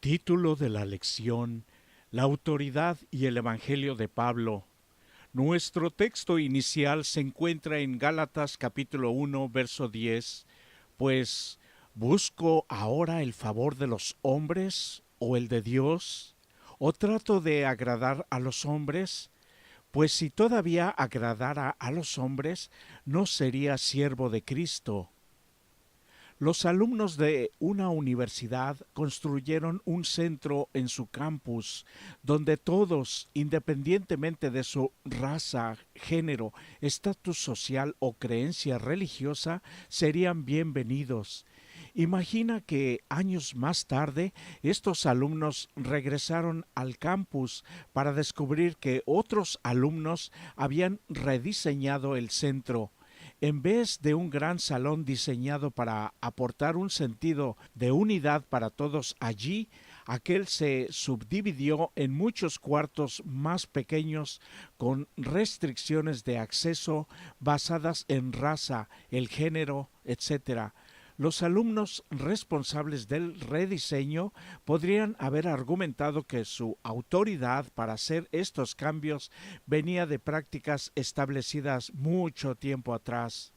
Título de la lección: La autoridad y el Evangelio de Pablo. Nuestro texto inicial se encuentra en Gálatas capítulo 1, verso 10. Pues, ¿busco ahora el favor de los hombres o el de Dios? ¿O trato de agradar a los hombres? Pues si todavía agradara a los hombres, no sería siervo de Cristo. Los alumnos de una universidad construyeron un centro en su campus donde todos, independientemente de su raza, género, estatus social o creencia religiosa, serían bienvenidos. Imagina que años más tarde estos alumnos regresaron al campus para descubrir que otros alumnos habían rediseñado el centro. En vez de un gran salón diseñado para aportar un sentido de unidad para todos allí, aquel se subdividió en muchos cuartos más pequeños con restricciones de acceso basadas en raza, el género, etc. Los alumnos responsables del rediseño podrían haber argumentado que su autoridad para hacer estos cambios venía de prácticas establecidas mucho tiempo atrás.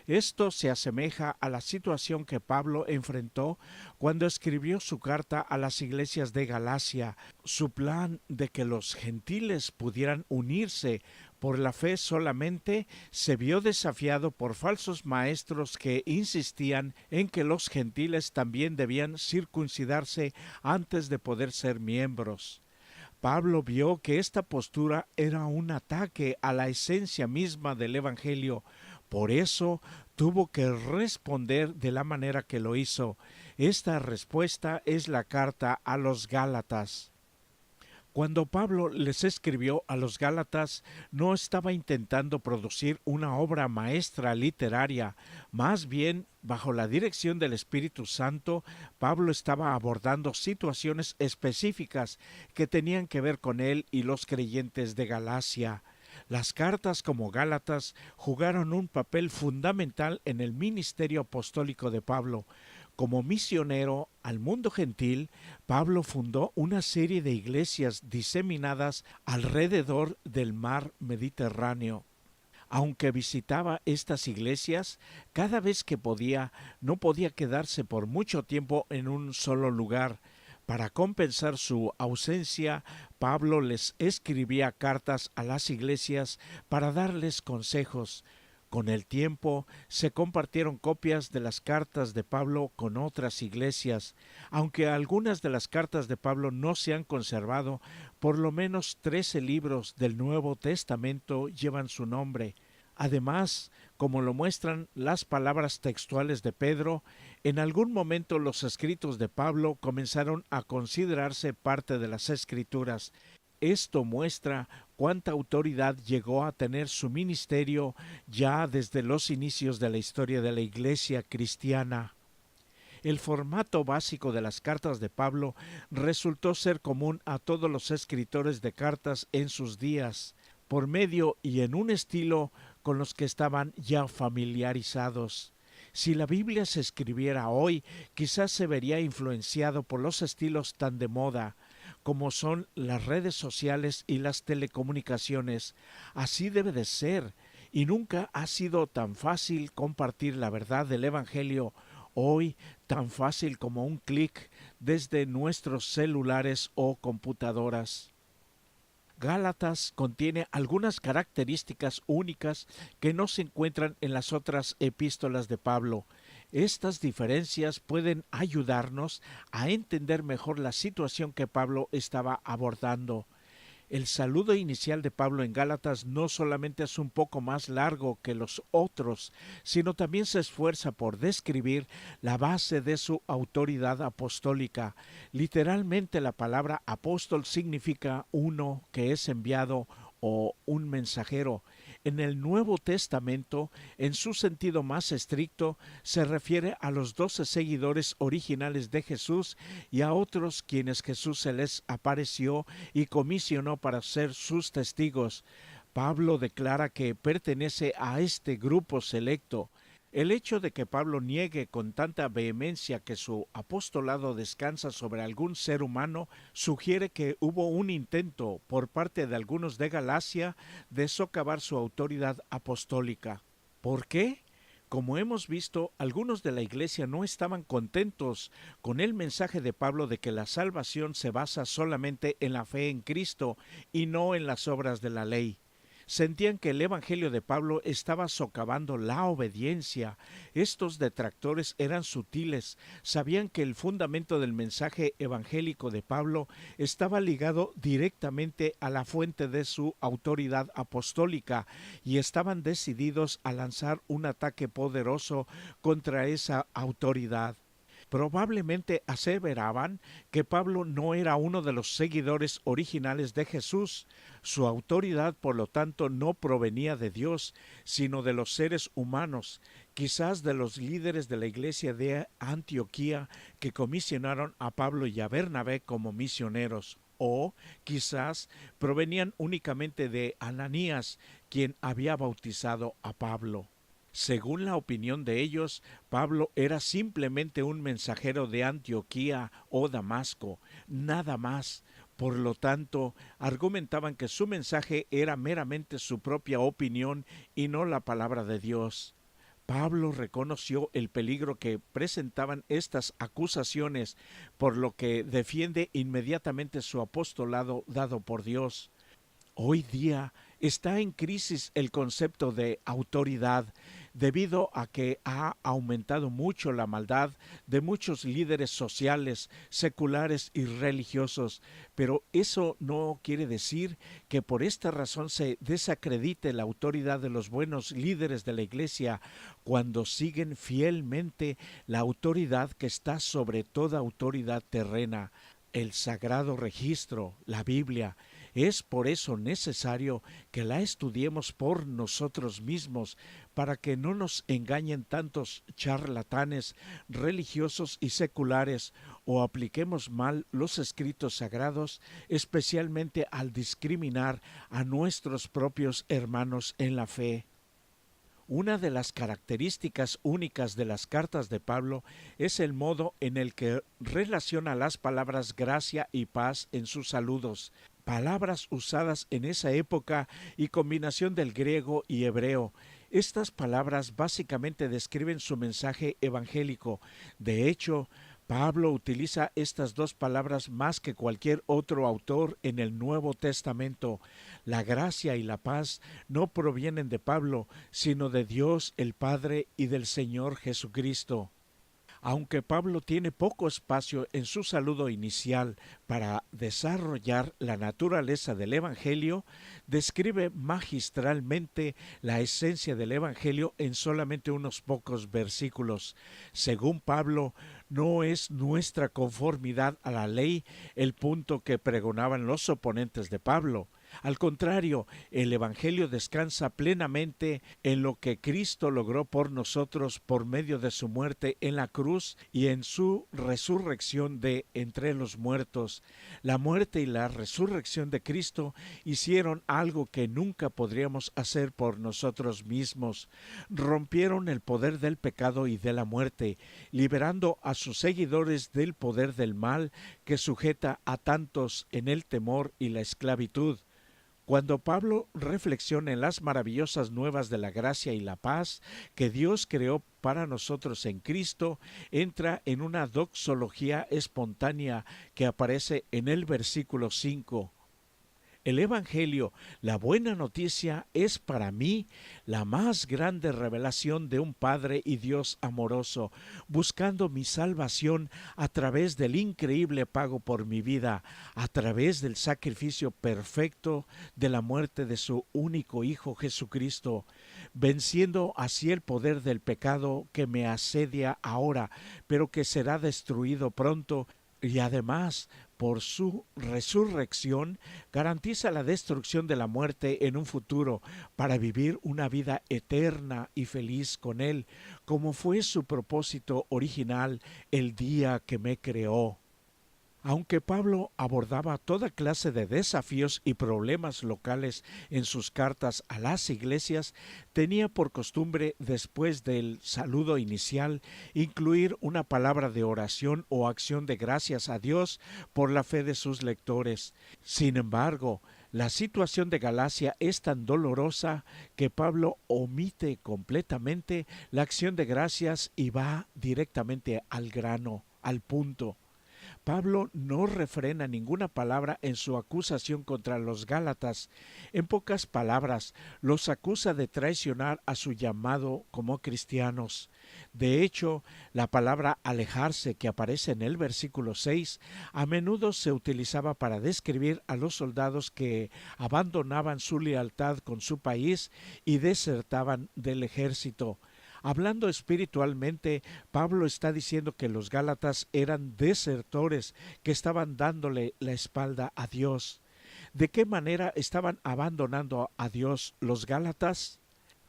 Esto se asemeja a la situación que Pablo enfrentó cuando escribió su carta a las iglesias de Galacia. Su plan de que los gentiles pudieran unirse por la fe solamente se vio desafiado por falsos maestros que insistían en que los gentiles también debían circuncidarse antes de poder ser miembros. Pablo vio que esta postura era un ataque a la esencia misma del Evangelio. Por eso tuvo que responder de la manera que lo hizo. Esta respuesta es la carta a los Gálatas. Cuando Pablo les escribió a los Gálatas, no estaba intentando producir una obra maestra literaria, más bien, bajo la dirección del Espíritu Santo, Pablo estaba abordando situaciones específicas que tenían que ver con él y los creyentes de Galacia. Las cartas como Gálatas jugaron un papel fundamental en el ministerio apostólico de Pablo. Como misionero al mundo gentil, Pablo fundó una serie de iglesias diseminadas alrededor del mar Mediterráneo. Aunque visitaba estas iglesias, cada vez que podía, no podía quedarse por mucho tiempo en un solo lugar. Para compensar su ausencia, Pablo les escribía cartas a las iglesias para darles consejos. Con el tiempo se compartieron copias de las cartas de Pablo con otras iglesias. Aunque algunas de las cartas de Pablo no se han conservado, por lo menos 13 libros del Nuevo Testamento llevan su nombre. Además, como lo muestran las palabras textuales de Pedro, en algún momento los escritos de Pablo comenzaron a considerarse parte de las Escrituras. Esto muestra cuánta autoridad llegó a tener su ministerio ya desde los inicios de la historia de la Iglesia cristiana. El formato básico de las cartas de Pablo resultó ser común a todos los escritores de cartas en sus días, por medio y en un estilo con los que estaban ya familiarizados. Si la Biblia se escribiera hoy, quizás se vería influenciado por los estilos tan de moda, como son las redes sociales y las telecomunicaciones. Así debe de ser, y nunca ha sido tan fácil compartir la verdad del Evangelio hoy, tan fácil como un clic desde nuestros celulares o computadoras. Gálatas contiene algunas características únicas que no se encuentran en las otras epístolas de Pablo. Estas diferencias pueden ayudarnos a entender mejor la situación que Pablo estaba abordando. El saludo inicial de Pablo en Gálatas no solamente es un poco más largo que los otros, sino también se esfuerza por describir la base de su autoridad apostólica. Literalmente la palabra apóstol significa uno que es enviado o un mensajero. En el Nuevo Testamento, en su sentido más estricto, se refiere a los 12 seguidores originales de Jesús y a otros quienes Jesús se les apareció y comisionó para ser sus testigos. Pablo declara que pertenece a este grupo selecto. El hecho de que Pablo niegue con tanta vehemencia que su apostolado descansa sobre algún ser humano sugiere que hubo un intento por parte de algunos de Galacia de socavar su autoridad apostólica. ¿Por qué? Como hemos visto, algunos de la iglesia no estaban contentos con el mensaje de Pablo de que la salvación se basa solamente en la fe en Cristo y no en las obras de la ley. Sentían que el Evangelio de Pablo estaba socavando la obediencia. Estos detractores eran sutiles, sabían que el fundamento del mensaje evangélico de Pablo estaba ligado directamente a la fuente de su autoridad apostólica y estaban decididos a lanzar un ataque poderoso contra esa autoridad. Probablemente aseveraban que Pablo no era uno de los seguidores originales de Jesús. Su autoridad, por lo tanto, no provenía de Dios, sino de los seres humanos, quizás de los líderes de la iglesia de Antioquía que comisionaron a Pablo y a Bernabé como misioneros. O quizás provenían únicamente de Ananías, quien había bautizado a Pablo. Según la opinión de ellos, Pablo era simplemente un mensajero de Antioquía o Damasco, nada más. Por lo tanto, argumentaban que su mensaje era meramente su propia opinión y no la palabra de Dios. Pablo reconoció el peligro que presentaban estas acusaciones, por lo que defiende inmediatamente su apostolado dado por Dios. Hoy día está en crisis el concepto de autoridad debido a que ha aumentado mucho la maldad de muchos líderes sociales, seculares y religiosos, pero eso no quiere decir que por esta razón se desacredite la autoridad de los buenos líderes de la Iglesia cuando siguen fielmente la autoridad que está sobre toda autoridad terrena, el sagrado registro, la Biblia. Es por eso necesario que la estudiemos por nosotros mismos, para que no nos engañen tantos charlatanes religiosos y seculares, o apliquemos mal los escritos sagrados, especialmente al discriminar a nuestros propios hermanos en la fe. Una de las características únicas de las cartas de Pablo es el modo en el que relaciona las palabras gracia y paz en sus saludos, palabras usadas en esa época y combinación del griego y hebreo. Estas palabras básicamente describen su mensaje evangélico. De hecho, Pablo utiliza estas dos palabras más que cualquier otro autor en el Nuevo Testamento. La gracia y la paz no provienen de Pablo, sino de Dios el Padre y del Señor Jesucristo. Aunque Pablo tiene poco espacio en su saludo inicial para desarrollar la naturaleza del Evangelio, describe magistralmente la esencia del Evangelio en solamente unos pocos versículos. Según Pablo, no es nuestra conformidad a la ley el punto que pregonaban los oponentes de Pablo. Al contrario, el Evangelio descansa plenamente en lo que Cristo logró por nosotros por medio de su muerte en la cruz y en su resurrección de entre los muertos. La muerte y la resurrección de Cristo hicieron algo que nunca podríamos hacer por nosotros mismos. Rompieron el poder del pecado y de la muerte, liberando a sus seguidores del poder del mal que sujeta a tantos en el temor y la esclavitud. Cuando Pablo reflexiona en las maravillosas nuevas de la gracia y la paz que Dios creó para nosotros en Cristo, entra en una doxología espontánea que aparece en el versículo 5. El Evangelio, la buena noticia, es para mí la más grande revelación de un Padre y Dios amoroso, buscando mi salvación a través del increíble pago por mi vida, a través del sacrificio perfecto de la muerte de su único Hijo Jesucristo, venciendo así el poder del pecado que me asedia ahora, pero que será destruido pronto. Y además, por su resurrección, garantiza la destrucción de la muerte en un futuro para vivir una vida eterna y feliz con Él, como fue su propósito original el día que me creó. Aunque Pablo abordaba toda clase de desafíos y problemas locales en sus cartas a las iglesias, tenía por costumbre, después del saludo inicial, incluir una palabra de oración o acción de gracias a Dios por la fe de sus lectores. Sin embargo, la situación de Galacia es tan dolorosa que Pablo omite completamente la acción de gracias y va directamente al grano, al punto. Pablo no refrena ninguna palabra en su acusación contra los Gálatas. En pocas palabras, los acusa de traicionar a su llamado como cristianos. De hecho, la palabra alejarse que aparece en el versículo 6 a menudo se utilizaba para describir a los soldados que abandonaban su lealtad con su país y desertaban del ejército. Hablando espiritualmente, Pablo está diciendo que los Gálatas eran desertores que estaban dándole la espalda a Dios. ¿De qué manera estaban abandonando a Dios los Gálatas?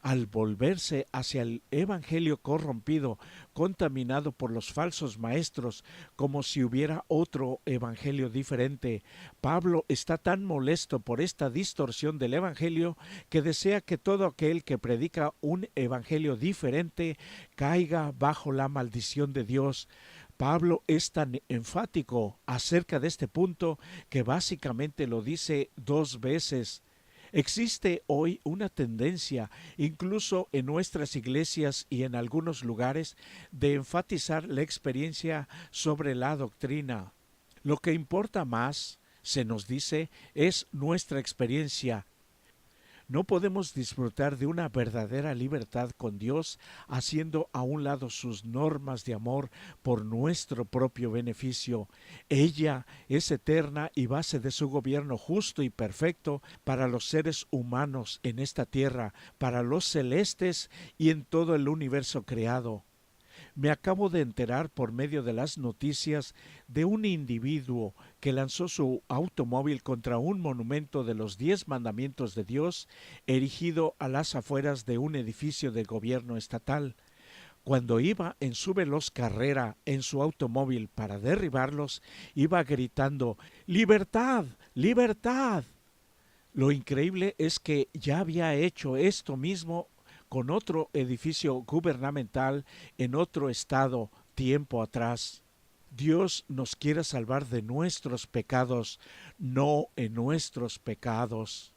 Al volverse hacia el evangelio corrompido, contaminado por los falsos maestros, como si hubiera otro evangelio diferente. Pablo está tan molesto por esta distorsión del evangelio que desea que todo aquel que predica un evangelio diferente caiga bajo la maldición de Dios. Pablo es tan enfático acerca de este punto que básicamente lo dice 2 veces. Existe hoy una tendencia, incluso en nuestras iglesias y en algunos lugares, de enfatizar la experiencia sobre la doctrina. Lo que importa más, se nos dice, es nuestra experiencia. No podemos disfrutar de una verdadera libertad con Dios haciendo a un lado sus normas de amor por nuestro propio beneficio. Ella es eterna y base de su gobierno justo y perfecto para los seres humanos en esta tierra, para los celestes y en todo el universo creado. Me acabo de enterar por medio de las noticias de un individuo que lanzó su automóvil contra un monumento de los 10 mandamientos de Dios erigido a las afueras de un edificio del gobierno estatal. Cuando iba en su veloz carrera en su automóvil para derribarlos, iba gritando ¡Libertad! ¡Libertad! Lo increíble es que ya había hecho esto mismo con otro edificio gubernamental en otro estado tiempo atrás. Dios nos quiere salvar de nuestros pecados, no en nuestros pecados.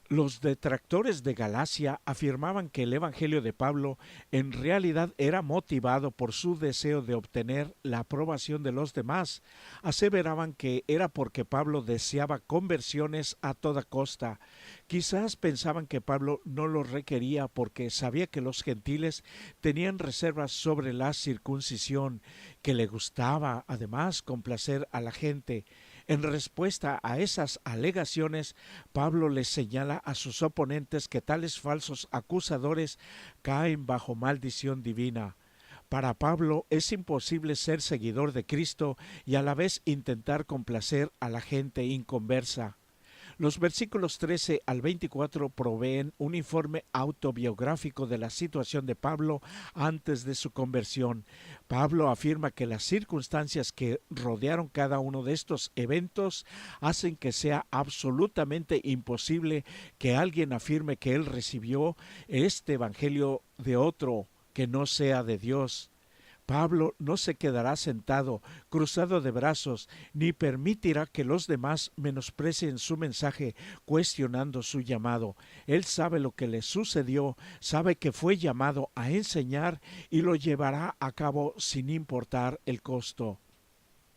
Los detractores de Galacia afirmaban que el Evangelio de Pablo en realidad era motivado por su deseo de obtener la aprobación de los demás. Aseveraban que era porque Pablo deseaba conversiones a toda costa. Quizás pensaban que Pablo no lo requería porque sabía que los gentiles tenían reservas sobre la circuncisión, que le gustaba además complacer a la gente. En respuesta a esas alegaciones, Pablo les señala a sus oponentes que tales falsos acusadores caen bajo maldición divina. Para Pablo es imposible ser seguidor de Cristo y a la vez intentar complacer a la gente inconversa. Los versículos 13 al 24 proveen un informe autobiográfico de la situación de Pablo antes de su conversión. Pablo afirma que las circunstancias que rodearon cada uno de estos eventos hacen que sea absolutamente imposible que alguien afirme que él recibió este evangelio de otro que no sea de Dios. Pablo no se quedará sentado, cruzado de brazos, ni permitirá que los demás menosprecien su mensaje, cuestionando su llamado. Él sabe lo que le sucedió, sabe que fue llamado a enseñar y lo llevará a cabo sin importar el costo.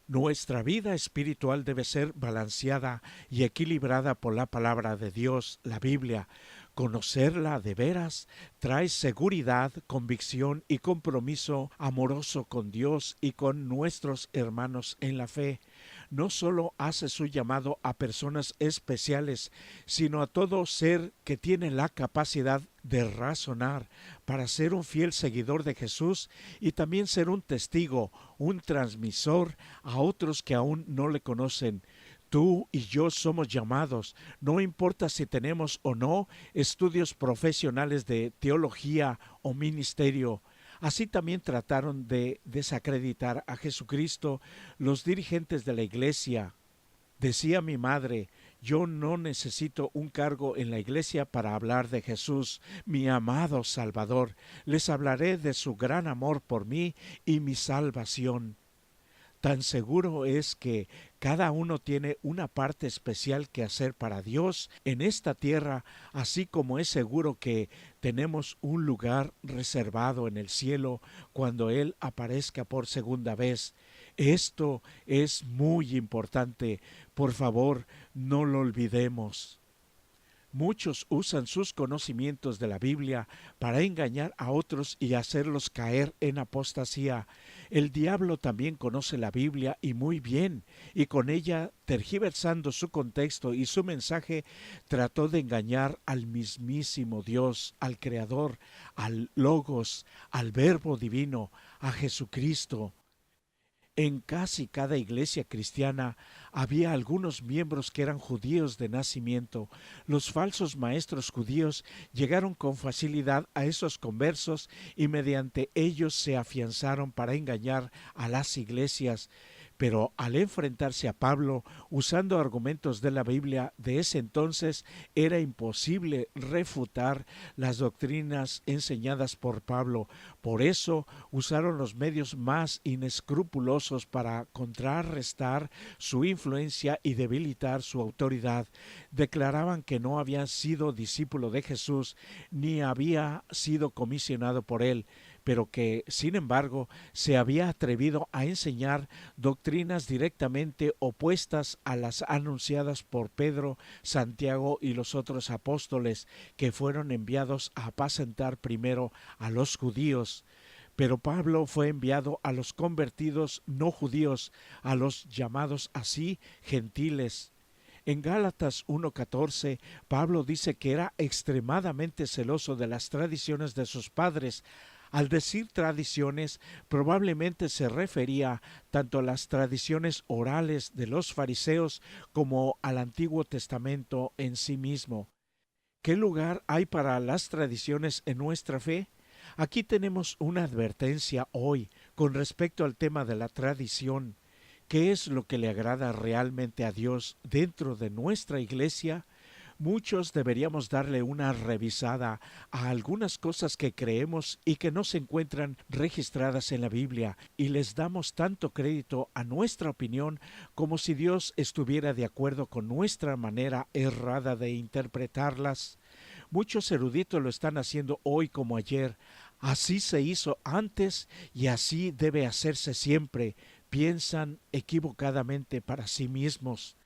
Nuestra vida espiritual debe ser balanceada y equilibrada por la palabra de Dios, la Biblia. Conocerla de veras trae seguridad, convicción y compromiso amoroso con Dios y con nuestros hermanos en la fe. No solo hace su llamado a personas especiales, sino a todo ser que tiene la capacidad de razonar para ser un fiel seguidor de Jesús y también ser un testigo, un transmisor a otros que aún no le conocen. Tú y yo somos llamados, no importa si tenemos o no estudios profesionales de teología o ministerio, Así también trataron de desacreditar a Jesucristo los dirigentes de la iglesia. Decía mi madre, yo no necesito un cargo en la iglesia para hablar de Jesús, mi amado Salvador. Les hablaré de su gran amor por mí y mi salvación. Tan seguro es que cada uno tiene una parte especial que hacer para Dios en esta tierra, así como es seguro que tenemos un lugar reservado en el cielo cuando Él aparezca por segunda vez. Esto es muy importante. Por favor, no lo olvidemos. Muchos usan sus conocimientos de la Biblia para engañar a otros y hacerlos caer en apostasía. El diablo también conoce la Biblia y muy bien, y con ella, tergiversando su contexto y su mensaje, trató de engañar al mismísimo Dios, al Creador, al Logos, al Verbo Divino, a Jesucristo. En casi cada iglesia cristiana había algunos miembros que eran judíos de nacimiento. Los falsos maestros judíos llegaron con facilidad a esos conversos y mediante ellos se afianzaron para engañar a las iglesias. Pero al enfrentarse a Pablo, usando argumentos de la Biblia de ese entonces, era imposible refutar las doctrinas enseñadas por Pablo. Por eso usaron los medios más inescrupulosos para contrarrestar su influencia y debilitar su autoridad. Declaraban que no había sido discípulo de Jesús, ni había sido comisionado por él, pero que, sin embargo, se había atrevido a enseñar doctrinas directamente opuestas a las anunciadas por Pedro, Santiago y los otros apóstoles, que fueron enviados a apacentar primero a los judíos. Pero Pablo fue enviado a los convertidos no judíos, a los llamados así gentiles. En Gálatas 1:14, Pablo dice que era extremadamente celoso de las tradiciones de sus padres. Al decir tradiciones, probablemente se refería tanto a las tradiciones orales de los fariseos como al Antiguo Testamento en sí mismo. ¿Qué lugar hay para las tradiciones en nuestra fe? Aquí tenemos una advertencia hoy con respecto al tema de la tradición. ¿Qué es lo que le agrada realmente a Dios dentro de nuestra iglesia? Muchos deberíamos darle una revisada a algunas cosas que creemos y que no se encuentran registradas en la Biblia, y les damos tanto crédito a nuestra opinión como si Dios estuviera de acuerdo con nuestra manera errada de interpretarlas. Muchos eruditos lo están haciendo hoy como ayer. Así se hizo antes y así debe hacerse siempre. Piensan equivocadamente para sí mismos.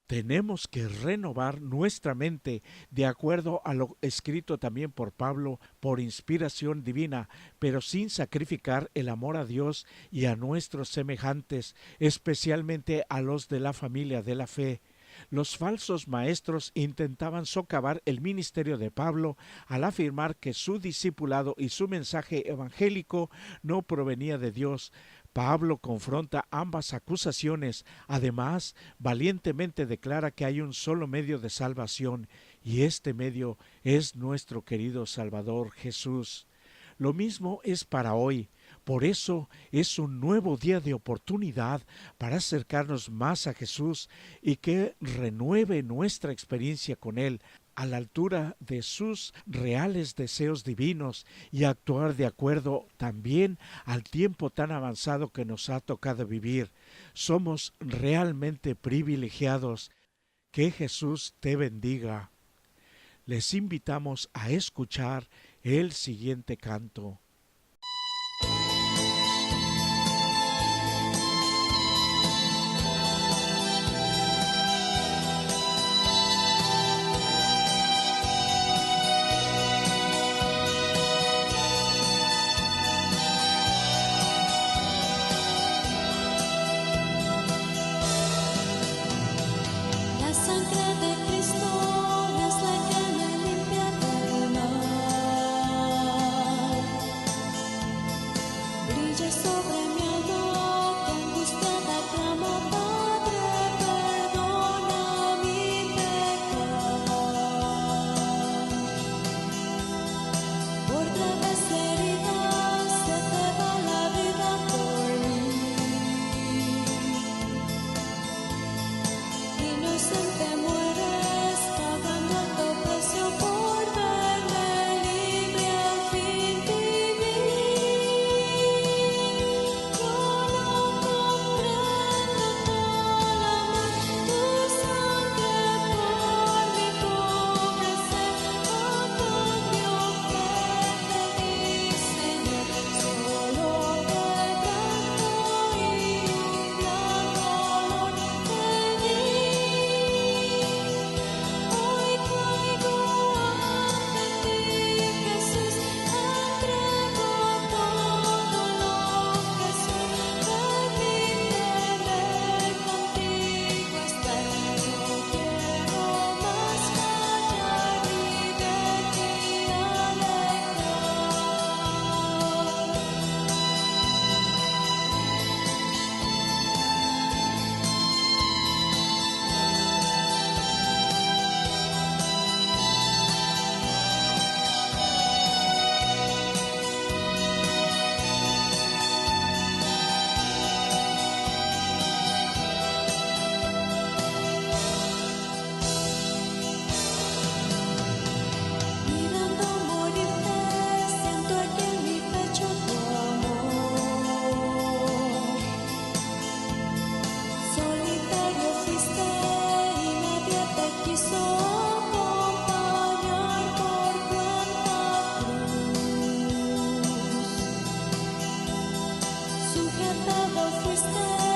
Tenemos que renovar nuestra mente de acuerdo a lo escrito también por Pablo por inspiración divina, pero sin sacrificar el amor a Dios y a nuestros semejantes, especialmente a los de la familia de la fe. Los falsos maestros intentaban socavar el ministerio de Pablo al afirmar que su discipulado y su mensaje evangélico no provenía de Dios. Pablo confronta ambas acusaciones. Además, valientemente declara que hay un solo medio de salvación, y este medio es nuestro querido Salvador Jesús. Lo mismo es para hoy. Por eso es un nuevo día de oportunidad para acercarnos más a Jesús y que renueve nuestra experiencia con Él a la altura de sus reales deseos divinos y actuar de acuerdo también al tiempo tan avanzado que nos ha tocado vivir. Somos realmente privilegiados. Que Jesús te bendiga. Les invitamos a escuchar el siguiente canto. La sangre de Cristo es la que me limpia del mal. fuiste